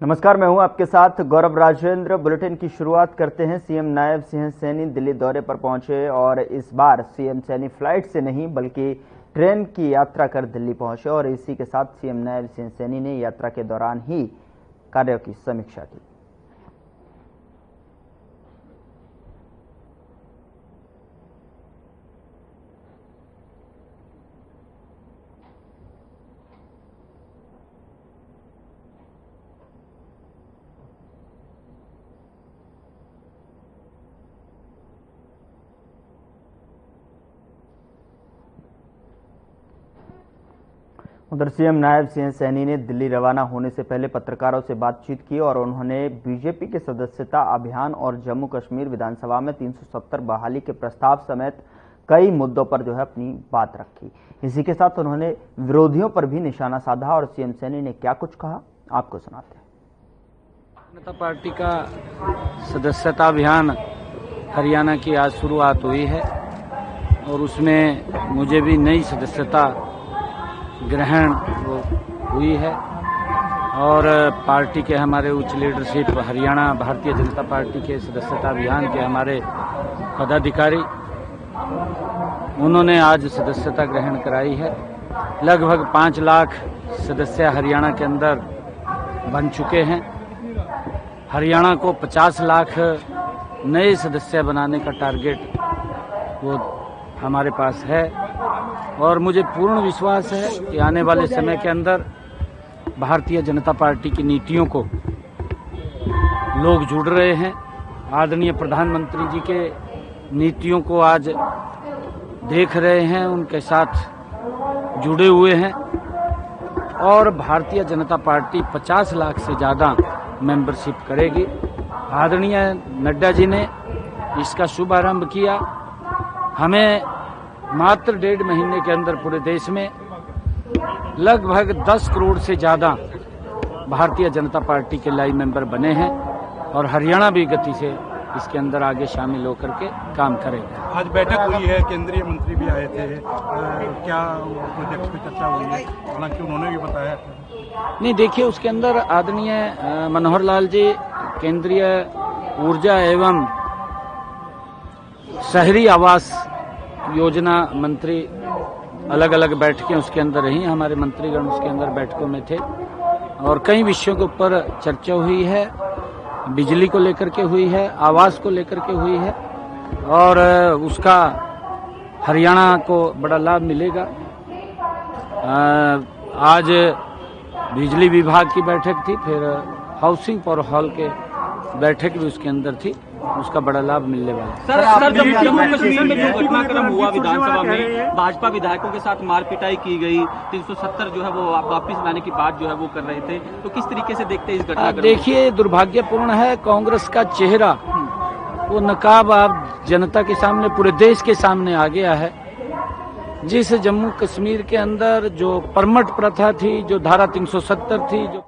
नमस्कार, मैं हूं आपके साथ गौरव राजेंद्र। बुलेटिन की शुरुआत करते हैं। सीएम नायब सिंह सैनी दिल्ली दौरे पर पहुंचे और इस बार सीएम सैनी फ्लाइट से नहीं बल्कि ट्रेन की यात्रा कर दिल्ली पहुंचे और इसी के साथ सीएम नायब सिंह सैनी ने यात्रा के दौरान ही कार्यों की समीक्षा की। उधर सीएम नायब सिंह सैनी ने दिल्ली रवाना होने से पहले पत्रकारों से बातचीत की और उन्होंने बीजेपी के सदस्यता अभियान और जम्मू कश्मीर विधानसभा में 370 बहाली के प्रस्ताव समेत कई मुद्दों पर अपनी बात रखी। इसी के साथ उन्होंने विरोधियों पर भी निशाना साधा और सीएम सैनी ने क्या कुछ कहा, आपको सुनाते हैं। जनता पार्टी का सदस्यता अभियान हरियाणा की आज शुरुआत हुई है और उसमें मुझे भी नई सदस्यता ग्रहण हुई है और पार्टी के हमारे उच्च लीडरशिप हरियाणा भारतीय जनता पार्टी के सदस्यता अभियान के हमारे पदाधिकारी उन्होंने आज सदस्यता ग्रहण कराई है। लगभग 5 लाख सदस्य हरियाणा के अंदर बन चुके हैं। हरियाणा को 50 लाख नए सदस्य बनाने का टारगेट वो हमारे पास है और मुझे पूर्ण विश्वास है कि आने वाले समय के अंदर भारतीय जनता पार्टी की नीतियों को लोग जुड़ रहे हैं। आदरणीय प्रधानमंत्री जी के नीतियों को आज देख रहे हैं, उनके साथ जुड़े हुए हैं और भारतीय जनता पार्टी 50 लाख से ज़्यादा मेंबरशिप करेगी। आदरणीय नड्डा जी ने इसका शुभारंभ किया। हमें मात्र 1.5 महीने के अंदर पूरे देश में लगभग 10 करोड़ से ज़्यादा भारतीय जनता पार्टी के लाइव मेंबर बने हैं और हरियाणा भी गति से इसके अंदर आगे शामिल होकर के काम करेगा। आज बैठक हुई है, केंद्रीय मंत्री भी आए थे, क्या प्रोजेक्ट पे चर्चा हुई है? हालांकि उन्होंने भी बताया नहीं, देखिए उसके अंदर आदरणीय मनोहर लाल जी केंद्रीय ऊर्जा एवं शहरी आवास योजना मंत्री, अलग अलग बैठकें उसके अंदर रही। हमारे मंत्रीगण उसके अंदर बैठकों में थे और कई विषयों के ऊपर चर्चा हुई है। बिजली को लेकर के हुई है, आवास को लेकर के हुई है और उसका हरियाणा को बड़ा लाभ मिलेगा। आज बिजली विभाग की बैठक थी, फिर हाउसिंग फॉर हॉल के बैठक भी उसके अंदर थी, उसका बड़ा लाभ मिलने वाला है। सर, जम्मू कश्मीर में जो घटनाक्रम हुआ विधानसभा में भाजपा विधायकों के साथ मारपिटाई की गई, 370 जो है वो वापस लाने की बात जो है वो कर रहे थे, तो किस तरीके से देखते हैं इस घटनाक्रम? देखिए, दुर्भाग्यपूर्ण है, कांग्रेस का चेहरा वो नकाब अब जनता के सामने, पूरे देश के सामने आ गया है। जिस जम्मू कश्मीर के अंदर जो परमट प्रथा थी, जो धारा 370 थी, जो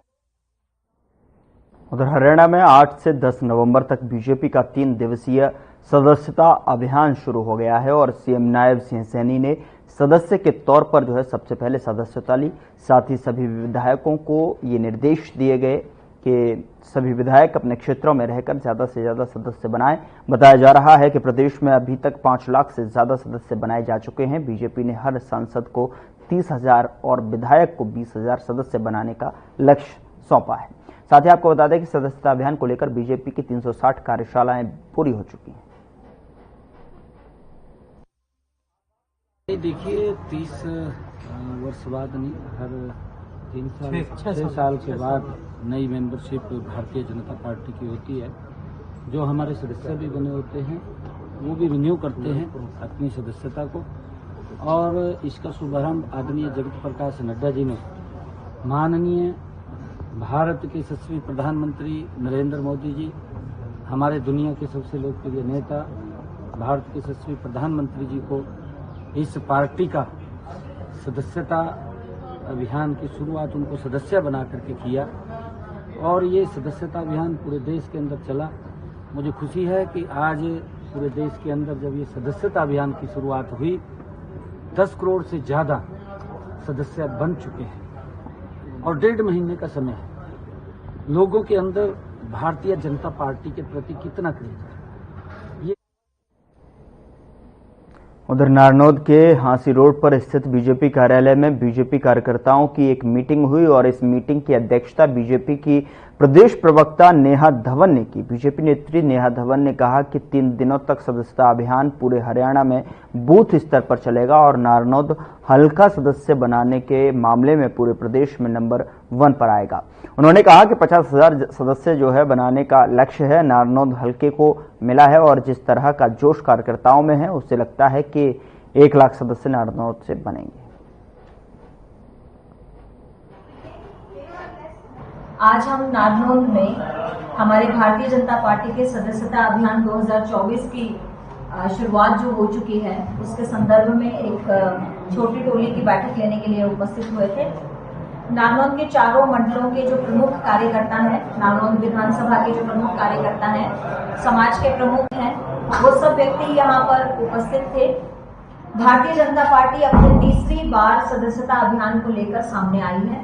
उधर हरियाणा में 8 से 10 नवंबर तक बीजेपी का 3 दिवसीय सदस्यता अभियान शुरू हो गया है और सीएम नायब सिंह सैनी ने सदस्य के तौर पर सबसे पहले सदस्यता ली। साथ ही सभी विधायकों को ये निर्देश दिए गए कि सभी विधायक अपने क्षेत्रों में रहकर ज्यादा से ज्यादा सदस्य बनाएं। बताया जा रहा है कि प्रदेश में अभी तक 5 लाख से ज्यादा सदस्य बनाए जा चुके हैं। बीजेपी ने हर सांसद को 30,000 और विधायक को 20,000 सदस्य बनाने का लक्ष्य सौंपा है। साथ ही आपको बता दें कि सदस्यता अभियान को लेकर बीजेपी की 360 कार्यशालाएं पूरी हो चुकी हैं। देखिए, 30 वर्ष बाद नहीं, हर 6 साल के बाद नई मेंबरशिप भारतीय जनता पार्टी की होती है। जो हमारे सदस्य भी बने होते हैं वो भी रिन्यू करते हैं अपनी सदस्यता को और इसका शुभारंभ आदरणीय जगत प्रकाश नड्डा जी ने, माननीय भारत के यशस्वी प्रधानमंत्री नरेंद्र मोदी जी, हमारे दुनिया के सबसे लोकप्रिय नेता भारत के यशस्वी प्रधानमंत्री जी को इस पार्टी का सदस्यता अभियान की शुरुआत उनको सदस्य बना करके किया और ये सदस्यता अभियान पूरे देश के अंदर चला। मुझे खुशी है कि आज पूरे देश के अंदर जब ये सदस्यता अभियान की शुरुआत हुई, 10 करोड़ से ज़्यादा सदस्य बन चुके हैं और 1.5 महीने का समय है। लोगों के अंदर भारतीय जनता पार्टी के प्रति कितना क्रेज है। उधर नारनौद के हांसी रोड पर स्थित बीजेपी कार्यालय में बीजेपी कार्यकर्ताओं की एक मीटिंग हुई और इस मीटिंग की अध्यक्षता बीजेपी की प्रदेश प्रवक्ता नेहा धवन ने की। बीजेपी नेत्री नेहा धवन ने कहा कि 3 दिनों तक सदस्यता अभियान पूरे हरियाणा में बूथ स्तर पर चलेगा और नारनौद हल्का सदस्य बनाने के मामले में पूरे प्रदेश में नंबर 1 पर आएगा। उन्होंने कहा कि 50,000 सदस्य जो है बनाने का लक्ष्य है। नारनौद हल्के को मिला है और जिस तरह का जोश कार्यकर्ताओं में है उससे लगता है कि 1 लाख सदस्य नारनौद से बनेंगे। आज हम नारनौद में हमारे भारतीय जनता पार्टी के सदस्यता अभियान 2024 की शुरुआत जो हो चुकी है उसके संदर्भ में एक छोटी टोली की बैठक लेने के लिए उपस्थित हुए थे। नारनौद के चारों मंडलों के जो प्रमुख कार्यकर्ता हैं, नारनौद विधानसभा के जो प्रमुख कार्यकर्ता हैं, समाज के प्रमुख हैं, वो सब व्यक्ति यहाँ पर उपस्थित थे। भारतीय जनता पार्टी अपने तीसरी बार सदस्यता अभियान को लेकर सामने आई है।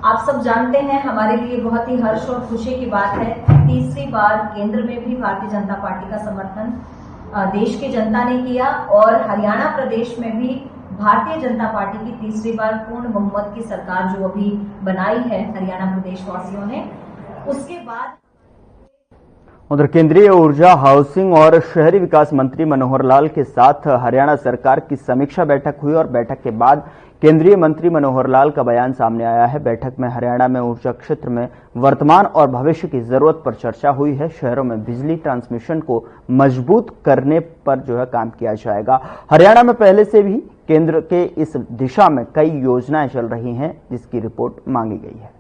आप सब जानते हैं, हमारे लिए बहुत ही हर्ष और खुशी की बात है। तीसरी बार केंद्र में भी भारतीय जनता पार्टी का समर्थन देश की जनता ने किया और हरियाणा प्रदेश में भी भारतीय जनता पार्टी की तीसरी बार पूर्ण बहुमत की सरकार जो अभी बनाई है हरियाणा प्रदेश वासियों ने, उसके बाद उधर केंद्रीय ऊर्जा, हाउसिंग और शहरी विकास मंत्री मनोहर लाल के साथ हरियाणा सरकार की समीक्षा बैठक हुई और बैठक के बाद केंद्रीय मंत्री मनोहर लाल का बयान सामने आया है। बैठक में हरियाणा में ऊर्जा क्षेत्र में वर्तमान और भविष्य की जरूरत पर चर्चा हुई है। शहरों में बिजली ट्रांसमिशन को मजबूत करने पर जो है काम किया जाएगा। हरियाणा में पहले से भी केंद्र के इस दिशा में कई योजनाएं चल रही हैं जिसकी रिपोर्ट मांगी गई है।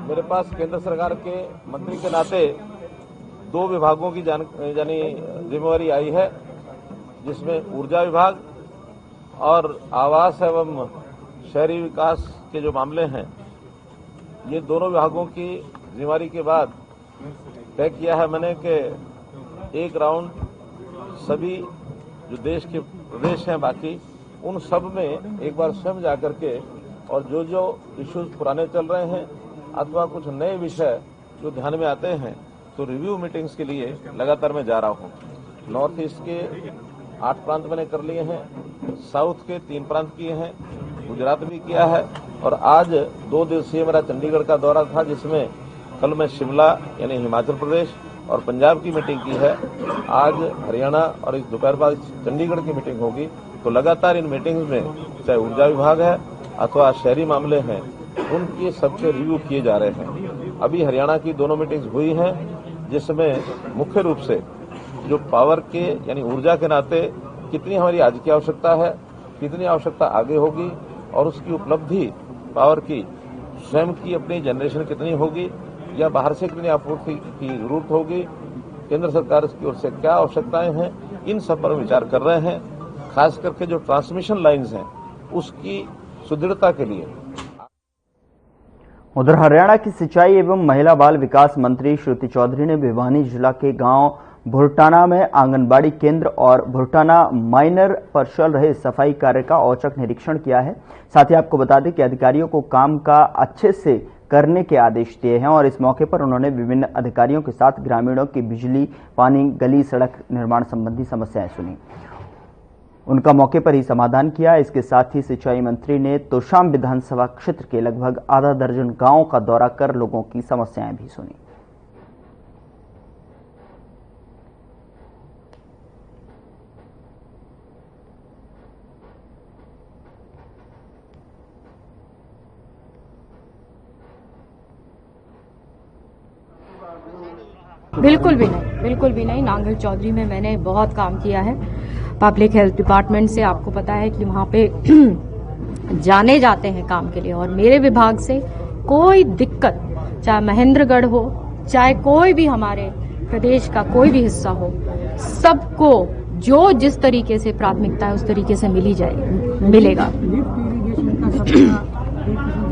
मेरे पास केंद्र सरकार के मंत्री के नाते 2 विभागों की यानी जिम्मेवारी आई है, जिसमें ऊर्जा विभाग और आवास एवं शहरी विकास के जो मामले हैं, ये दोनों विभागों की जिम्मेवारी के बाद तय किया है मैंने कि एक राउंड सभी जो देश के प्रदेश हैं बाकी उन सब में एक बार स्वयं जाकर के और जो जो इश्यूज पुराने चल रहे हैं अथवा कुछ नए विषय जो ध्यान में आते हैं तो रिव्यू मीटिंग्स के लिए लगातार मैं जा रहा हूं। नॉर्थ ईस्ट के 8 प्रांत मैंने कर लिए हैं, साउथ के 3 प्रांत किए हैं, गुजरात भी किया है और आज 2 दिवसीय मेरा चंडीगढ़ का दौरा था, जिसमें कल मैं शिमला यानी हिमाचल प्रदेश और पंजाब की मीटिंग की है। आज हरियाणा और इस दोपहर बाद चंडीगढ़ की मीटिंग होगी। तो लगातार इन मीटिंग्स में चाहे ऊर्जा विभाग है अथवा शहरी मामले हैं, उनके सबके रिव्यू किए जा रहे हैं। अभी हरियाणा की दोनों मीटिंग्स हुई हैं, जिसमें मुख्य रूप से जो पावर के यानी ऊर्जा के नाते कितनी हमारी आज की आवश्यकता है, कितनी आवश्यकता आगे होगी और उसकी उपलब्धि पावर की स्वयं की अपनी जनरेशन कितनी होगी या बाहर से कितनी आपूर्ति की जरूरत होगी, केंद्र सरकार की ओर से क्या आवश्यकताएं हैं, इन सब पर विचार कर रहे हैं। खास करके जो ट्रांसमिशन लाइन्स हैं उसकी सुदृढ़ता के लिए। उधर हरियाणा की सिंचाई एवं महिला बाल विकास मंत्री श्रुति चौधरी ने भिवानी जिला के गांव भुरटाना में आंगनबाड़ी केंद्र और भुरटाना माइनर पर चल रहे सफाई कार्य का औचक निरीक्षण किया है। साथ ही आपको बता दें कि अधिकारियों को काम का अच्छे से करने के आदेश दिए हैं और इस मौके पर उन्होंने विभिन्न अधिकारियों के साथ ग्रामीणों की बिजली, पानी, गली, सड़क निर्माण संबंधी समस्याएं सुनी, उनका मौके पर ही समाधान किया। इसके साथ ही सिंचाई मंत्री ने तोशाम विधानसभा क्षेत्र के लगभग आधा दर्जन गांवों का दौरा कर लोगों की समस्याएं भी सुनी। बिल्कुल भी नहीं। नांगल चौधरी में मैंने बहुत काम किया है पब्लिक हेल्थ डिपार्टमेंट से। आपको पता है कि वहाँ पे जाने जाते हैं काम के लिए और मेरे विभाग से कोई दिक्कत, चाहे महेंद्रगढ़ हो, चाहे कोई भी हमारे प्रदेश का कोई भी हिस्सा हो, सबको जो जिस तरीके से प्राथमिकता है उस तरीके से मिलेगा।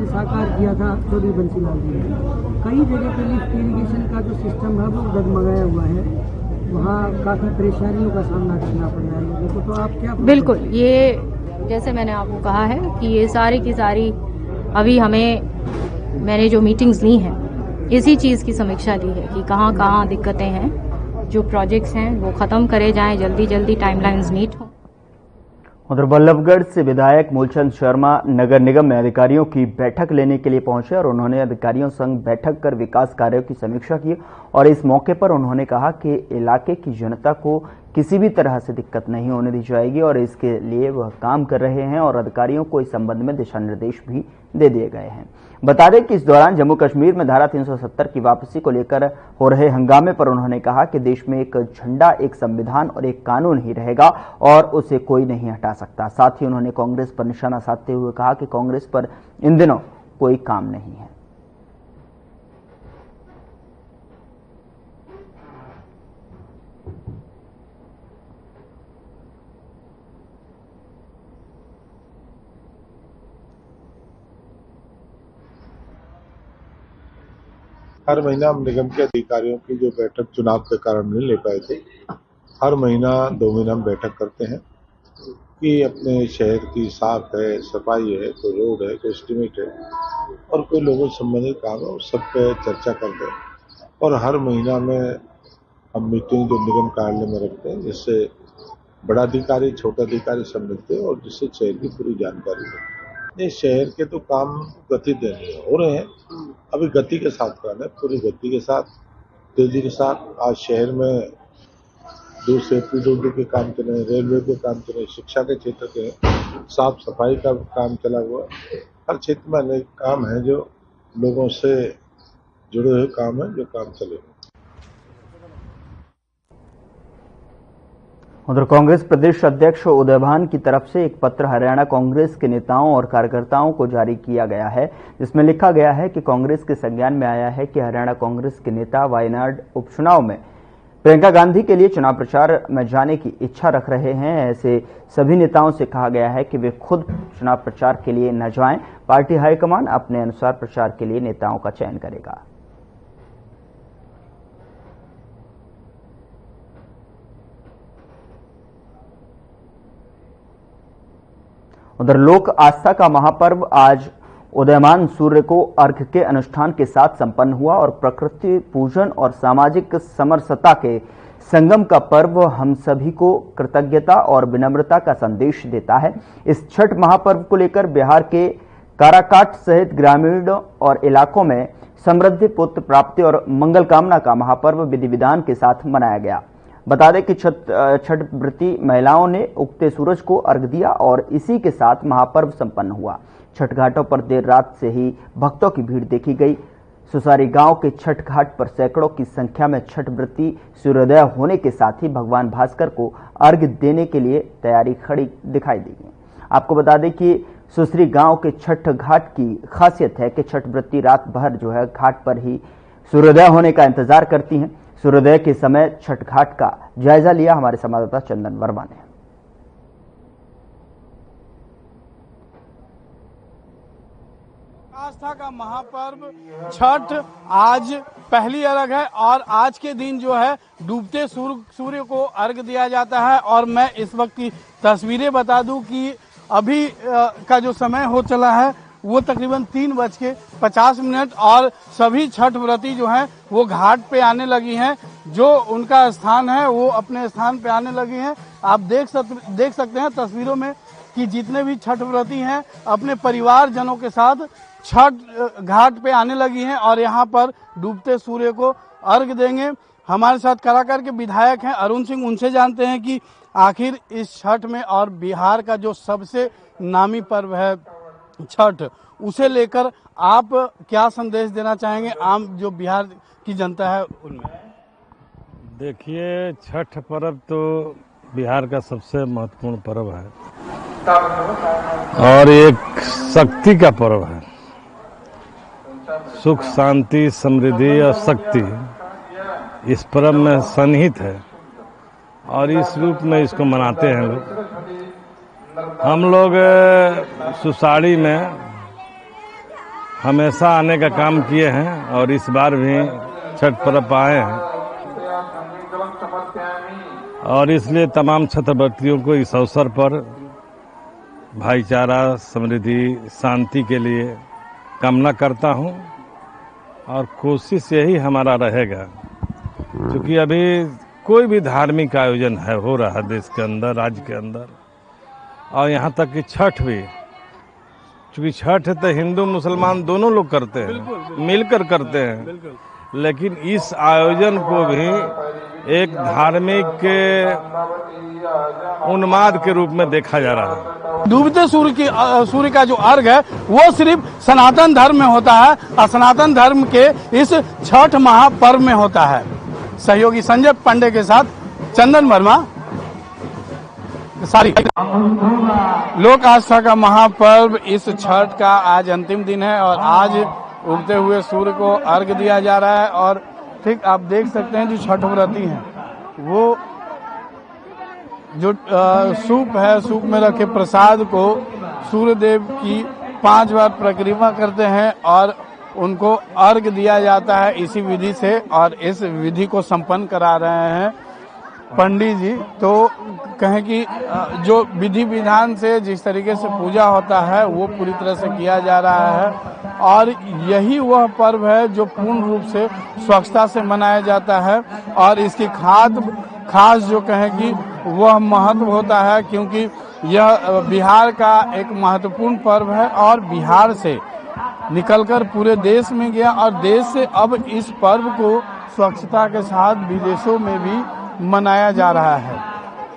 साकार किया था चौधरी बंसीलाल जी ने। कई जगह पे लिफ्ट इरिगेशन का जो सिस्टम है वो डगमगाया हुआ है। वहाँ काफ़ी परेशानियों का सामना करना पड़ रहा है लोगों को, तो आप क्या बिल्कुल, ये जैसे मैंने आपको कहा है कि ये सारी की सारी अभी मैंने जो मीटिंग्स ली हैं इसी चीज़ की समीक्षा ली है कि कहाँ कहाँ दिक्कतें हैं, जो प्रोजेक्ट्स हैं वो ख़त्म करे जाएं, जल्दी जल्दी टाइमलाइंस मीट हों। उधर बल्लभगढ़ से विधायक मूलचंद शर्मा नगर निगम में अधिकारियों की बैठक लेने के लिए पहुंचे और उन्होंने अधिकारियों संग बैठक कर विकास कार्यों की समीक्षा की और इस मौके पर उन्होंने कहा कि इलाके की जनता को किसी भी तरह से दिक्कत नहीं होने दी जाएगी और इसके लिए वह काम कर रहे हैं और अधिकारियों को इस संबंध में दिशा निर्देश भी दे दिए गए हैं। बता दें कि इस दौरान जम्मू कश्मीर में धारा 370 की वापसी को लेकर हो रहे हंगामे पर उन्होंने कहा कि देश में एक झंडा, एक संविधान और एक कानून ही रहेगा और उसे कोई नहीं हटा सकता। साथ ही उन्होंने कांग्रेस पर निशाना साधते हुए कहा कि कांग्रेस पर इन दिनों कोई काम नहीं है। हर महीना हम निगम के अधिकारियों की जो बैठक चुनाव के कारण नहीं ले पाए थे, हर महीना 2 महीना हम बैठक करते हैं कि अपने शहर की साफ है, सफाई है, कोई रोड है, कोई एस्टीमेट है और कोई लोगों से संबंधित काम है, उस सब पे चर्चा करते हैं। और हर महीना में हम मीटिंग जो निगम कार्यालय में रखते हैं, जिससे बड़ा अधिकारी, छोटे अधिकारी सब मिलते हैं और जिससे शहर की पूरी जानकारी है। ये शहर के तो काम गति देने हो रहे हैं, अभी गति के साथ करना है, पूरी गति के साथ, तेजी के साथ। आज शहर में दूर से पीडब्ल्यूडी के काम चले, रेलवे के काम चले, शिक्षा के क्षेत्र के, साफ सफाई का काम चला हुआ। हर क्षेत्र में अनेक काम है जो लोगों से जुड़े हुए काम है, जो काम चले। उधर कांग्रेस प्रदेश अध्यक्ष उदयभान की तरफ से एक पत्र हरियाणा कांग्रेस के नेताओं और कार्यकर्ताओं को जारी किया गया है, जिसमें लिखा गया है कि कांग्रेस के संज्ञान में आया है कि हरियाणा कांग्रेस के नेता वायनाड उपचुनाव में प्रियंका गांधी के लिए चुनाव प्रचार में जाने की इच्छा रख रहे हैं। ऐसे सभी नेताओं से कहा गया है कि वे खुद चुनाव प्रचार के लिए न जाएं, पार्टी हाईकमान अपने अनुसार प्रचार के लिए नेताओं का चयन करेगा। उधर लोक आस्था का महापर्व आज उदयमान सूर्य को अर्घ्य के अनुष्ठान के साथ संपन्न हुआ और प्रकृति पूजन और सामाजिक समरसता के संगम का पर्व हम सभी को कृतज्ञता और विनम्रता का संदेश देता है। इस छठ महापर्व को लेकर बिहार के काराकाट सहित ग्रामीण और इलाकों में समृद्धि, पुत्र प्राप्ति और मंगल कामना का महापर्व विधि विधान के साथ मनाया गया। बता दें कि छठ व्रती महिलाओं ने उगते सूरज को अर्घ्य दिया और इसी के साथ महापर्व संपन्न हुआ। छठ घाटों पर देर रात से ही भक्तों की भीड़ देखी गई। सुसारी गांव के छठ घाट पर सैकड़ों की संख्या में छठ व्रती सूर्योदय होने के साथ ही भगवान भास्कर को अर्घ्य देने के लिए तैयारी खड़ी दिखाई दी। आपको बता दें कि सुसरी गांव के छठ घाट की खासियत है कि छठ व्रती रात भर जो है घाट पर ही सूर्योदय होने का इंतजार करती हैं। सूर्योदय के समय छठ घाट का जायजा लिया हमारे संवाददाता चंदन वर्मा ने। आस्था का महापर्व छठ आज पहली अर्घ है और आज के दिन जो है डूबते सूर्य को अर्घ दिया जाता है। और मैं इस वक्त की तस्वीरें बता दूं कि अभी का जो समय हो चला है वो तकरीबन 3:50 और सभी छठ व्रती जो हैं वो घाट पे आने लगी हैं। जो उनका स्थान है वो अपने स्थान पे आने लगी हैं। आप देख सकते हैं तस्वीरों में कि जितने भी छठ व्रती हैं अपने परिवारजनों के साथ छठ घाट पे आने लगी हैं और यहाँ पर डूबते सूर्य को अर्घ देंगे। हमारे साथ काराकाट के विधायक हैं अरुण सिंह, उनसे जानते हैं कि आखिर इस छठ में और बिहार का जो सबसे नामी पर्व है छठ, उसे लेकर आप क्या संदेश देना चाहेंगे आम जो बिहार की जनता है उनमें? देखिए, छठ पर्व तो बिहार का सबसे महत्वपूर्ण पर्व है और एक शक्ति का पर्व है। सुख, शांति, समृद्धि और शक्ति इस पर्व में सन्निहित है और इस रूप में इसको मनाते हैं लोग। हम लोग सुसाड़ी में हमेशा आने का काम किए हैं और इस बार भी छठ पर्व आए हैं और इसलिए तमाम छठव्रतियों को इस अवसर पर भाईचारा, समृद्धि, शांति के लिए कामना करता हूं और कोशिश यही हमारा रहेगा, क्योंकि अभी कोई भी धार्मिक आयोजन हो रहा है देश के अंदर, राज्य के अंदर, और यहाँ तक कि छठ भी, क्योंकि छठ तो हिंदू मुसलमान दोनों लोग करते हैं, मिलकर करते हैं, लेकिन इस आयोजन को भी एक धार्मिक उन्माद के रूप में देखा जा रहा है। डूबते सूर्य का जो अर्घ है वो सिर्फ सनातन धर्म में होता है और सनातन धर्म के इस छठ महापर्व में होता है। सहयोगी संजय पांडे के साथ चंदन वर्मा, सारी लोक आस्था का महापर्व इस छठ का आज अंतिम दिन है और आज उगते हुए सूर्य को अर्घ दिया जा रहा है। और ठीक आप देख सकते हैं जो छठ व्रती हैं वो जो सूप है, सूप में रखे प्रसाद को सूर्य देव की 5 बार परिक्रमा करते हैं और उनको अर्घ दिया जाता है इसी विधि से। और इस विधि को संपन्न करा रहे हैं पंडित जी। तो कहें कि जो विधि विधान से जिस तरीके से पूजा होता है वो पूरी तरह से किया जा रहा है और यही वह पर्व है जो पूर्ण रूप से स्वच्छता से मनाया जाता है। और इसकी खास जो कहें कि वह महत्व होता है, क्योंकि यह बिहार का एक महत्वपूर्ण पर्व है और बिहार से निकलकर पूरे देश में गया और देश से अब इस पर्व को स्वच्छता के साथ विदेशों में भी मनाया जा रहा है।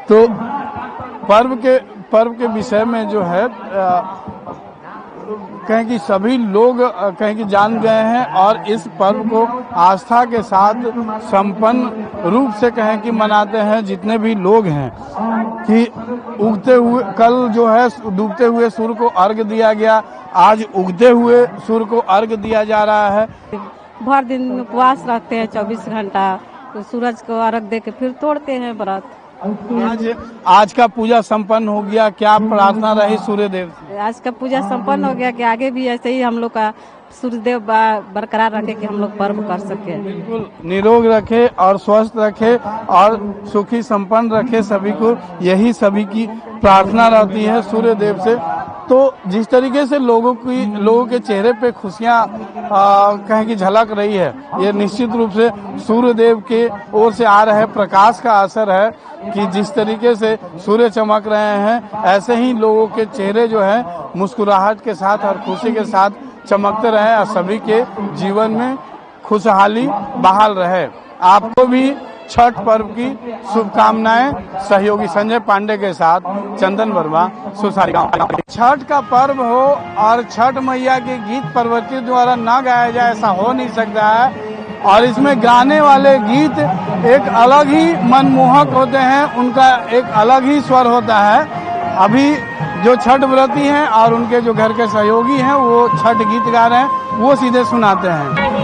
तो पर्व के विषय में जो है कहें कि सभी लोग कहें कि जान गए हैं और इस पर्व को आस्था के साथ संपन्न रूप से कहें कि मनाते हैं जितने भी लोग हैं। कि उगते हुए कल जो है डूबते हुए सूर्य को अर्घ दिया गया, आज उगते हुए सूर्य को अर्घ दिया जा रहा है। भर दिन उपवास रखते हैं 24 घंटा, तो सूरज को अर्घ दे के फिर तोड़ते हैं व्रत। आज का पूजा संपन्न हो गया, क्या प्रार्थना रही सूर्य देव से? आज का पूजा संपन्न हो गया कि आगे भी ऐसे ही हम लोग का सूर्यदेव बरकरार रखे कि हम लोग पर्व कर सके। बिल्कुल निरोग रखे और स्वस्थ रखे और सुखी संपन्न रखे सभी को, यही सभी की प्रार्थना रहती है सूर्य देव से। तो जिस तरीके से लोगों के चेहरे पे खुशियां कहें कि झलक रही है, ये निश्चित रूप से सूर्य देव के ओर से आ रहे प्रकाश का असर है कि जिस तरीके से सूर्य चमक रहे हैं ऐसे ही लोगों के चेहरे जो है मुस्कुराहट के साथ और खुशी के साथ चमकते रहे और सभी के जीवन में खुशहाली बहाल रहे। आपको भी छठ पर्व की शुभकामनाएं। सहयोगी संजय पांडे के साथ चंदन वर्मा, सुसारी गांव। छठ का पर्व हो और छठ मैया के गीत प्रवर्ती द्वारा न गाया जाए ऐसा हो नहीं सकता है। और इसमें गाने वाले गीत एक अलग ही मनमोहक होते हैं, उनका एक अलग ही स्वर होता है। अभी जो छठ व्रती हैं और उनके जो घर के सहयोगी हैं वो छठ गीत गा रहे हैं, वो सीधे सुनाते हैं।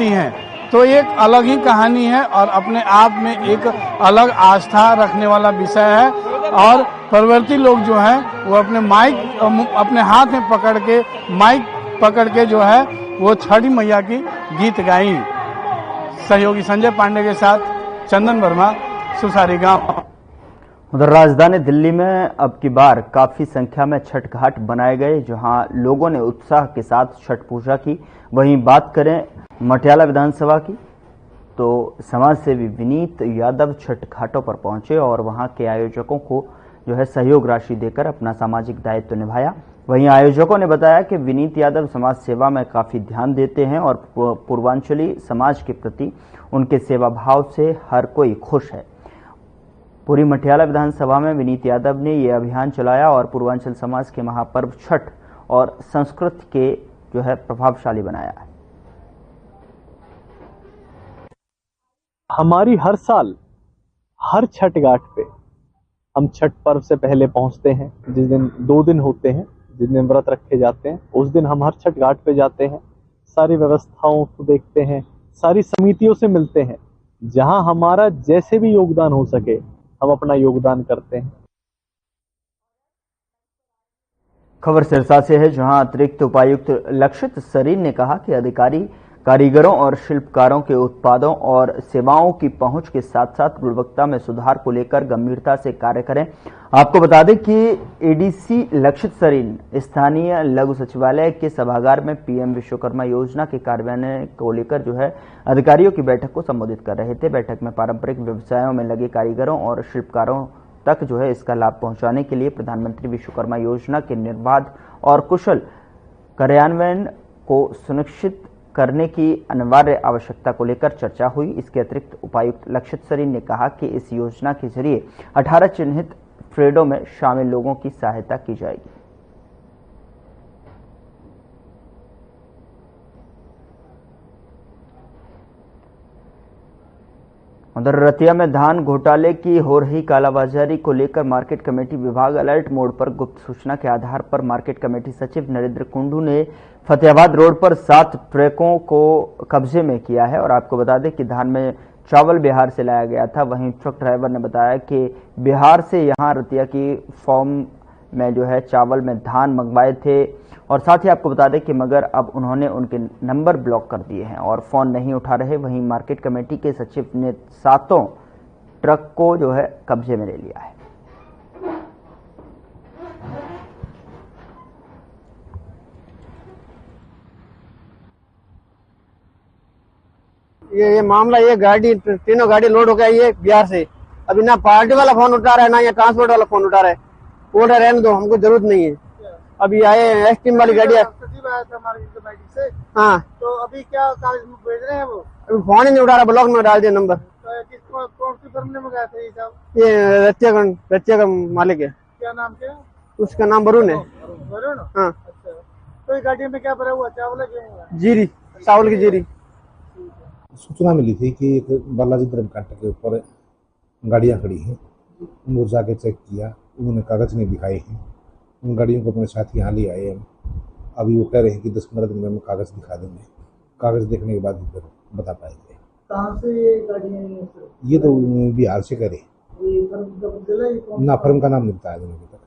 हैं तो एक अलग ही कहानी है और अपने आप में एक अलग आस्था रखने वाला विषय है। और परवर्ती लोग जो हैं वो अपने हाथ में माइक पकड़ के जो है वो छठी मैया की गीत गाई। सहयोगी संजय पांडे के साथ चंदन वर्मा, सुसारी गांव। उधर राजधानी दिल्ली में अब की बार काफी संख्या में छठ घाट बनाए गए, जहां लोगों ने उत्साह के साथ छठ पूजा की। वहीं बात करें मटियाला विधानसभा की, तो समाज सेवी विनीत यादव छठ घाटों पर पहुंचे और वहां के आयोजकों को जो है सहयोग राशि देकर अपना सामाजिक दायित्व निभाया। वहीं आयोजकों ने बताया कि विनीत यादव समाज सेवा में काफी ध्यान देते हैं और पूर्वांचली समाज के प्रति उनके सेवा भाव से हर कोई खुश है। पूरी मटियाला विधानसभा में विनीत यादव ने यह अभियान चलाया और पूर्वांचल समाज के महापर्व छठ और संस्कृत के जो है प्रभावशाली बनाया है। हमारी हर साल हर छठ घाट पे हम छठ पर्व से पहले पहुंचते हैं, जिस दिन 2 दिन होते हैं, जिस दिन व्रत रखे जाते हैं, उस दिन हम हर छठ घाट पे जाते हैं, सारी व्यवस्थाओं को देखते हैं, सारी समितियों से मिलते हैं, जहां हमारा जैसे भी योगदान हो सके हम अपना योगदान करते हैं। खबर सिरसा से है, जहां अतिरिक्त उपायुक्त लक्षित सरीन ने कहा कि अधिकारी कारीगरों और शिल्पकारों के उत्पादों और सेवाओं की पहुंच के साथ साथ गुणवत्ता में सुधार को लेकर गंभीरता से कार्य करें। आपको बता दें कि एडीसी लक्षित सरीन स्थानीय लघु सचिवालय के सभागार में पीएम विश्वकर्मा योजना के कार्यान्वयन को लेकर जो है अधिकारियों की बैठक को संबोधित कर रहे थे। बैठक में पारंपरिक व्यवसायों में लगे कारीगरों और शिल्पकारों तक जो है इसका लाभ पहुंचाने के लिए प्रधानमंत्री विश्वकर्मा योजना के निर्बाध और कुशल कार्यान्वयन को सुनिश्चित करने की अनिवार्य आवश्यकता को लेकर चर्चा हुई। इसके अतिरिक्त उपायुक्त लक्षित सरीन ने कहा कि इस योजना के जरिए 18 चिन्हित ट्रेडों में शामिल लोगों की सहायता की जाएगी। उधर रतिया में धान घोटाले की हो रही कालाबाजारी को लेकर मार्केट कमेटी विभाग अलर्ट मोड पर गुप्त सूचना के आधार पर मार्केट कमेटी सचिव नरेंद्र कुंडू ने फतेहाबाद रोड पर 7 ट्रकों को कब्जे में किया है। और आपको बता दें कि धान में चावल बिहार से लाया गया था। वहीं ट्रक ड्राइवर ने बताया कि बिहार से यहां रतिया की फॉर्म में जो है चावल में धान मंगवाए थे और साथ ही आपको बता दें कि मगर अब उन्होंने उनके नंबर ब्लॉक कर दिए हैं और फोन नहीं उठा रहे। वहीं मार्केट कमेटी के सचिव ने 7 ट्रक को जो है कब्जे में ले लिया है। ये मामला, ये गाड़ी, तीनों गाड़ी लोड हो गया ये बिहार से। अभी ना पार्टी वाला फोन उठा रहा है ना ये ट्रांसपोर्ट वाला फोन उठा रहा है। बोल रहे रहने दो, हमको जरूरत नहीं है। अभी आए एसटीम वाली गाड़ी आया था मार्केट कमेटी से। हाँ, तो अभी क्या कागज भेज रहे हैं वो? अभी फोन ही नहीं उठा रहा, ब्लॉक में डाल दिया नंबर। तो कौन सी फर्म ने मंगाया था ये सब? ये रतिया का मालिक है। क्या नाम क्या? उसका नाम वरुण है। वरुण? हाँ। अच्छा, तो ये गाड़ी में क्या भरा हुआ? चावल है? जीरी, चावल की जीरी। सूचना मिली थी कि एक बालाजी धर्म कांटा के ऊपर गाड़ियां खड़ी हैं। उनको जाके चेक किया, उन्होंने कागज नहीं दिखाए हैं। उन गाड़ियों को अपने साथ यहाँ ले आए हैं। अभी वो कह रहे हैं कि 10-15 दिन में हम कागज दिखा देंगे। कागज देखने के बाद फिर बता पाएंगे। कहाँ से ये गाड़ियाँ? ये तो बिहार से करे ना, फर्म का नाम नहीं बताया अभी तक।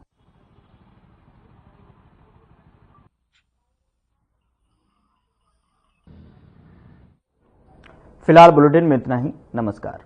फिलहाल बुलेटिन में इतना ही। नमस्कार।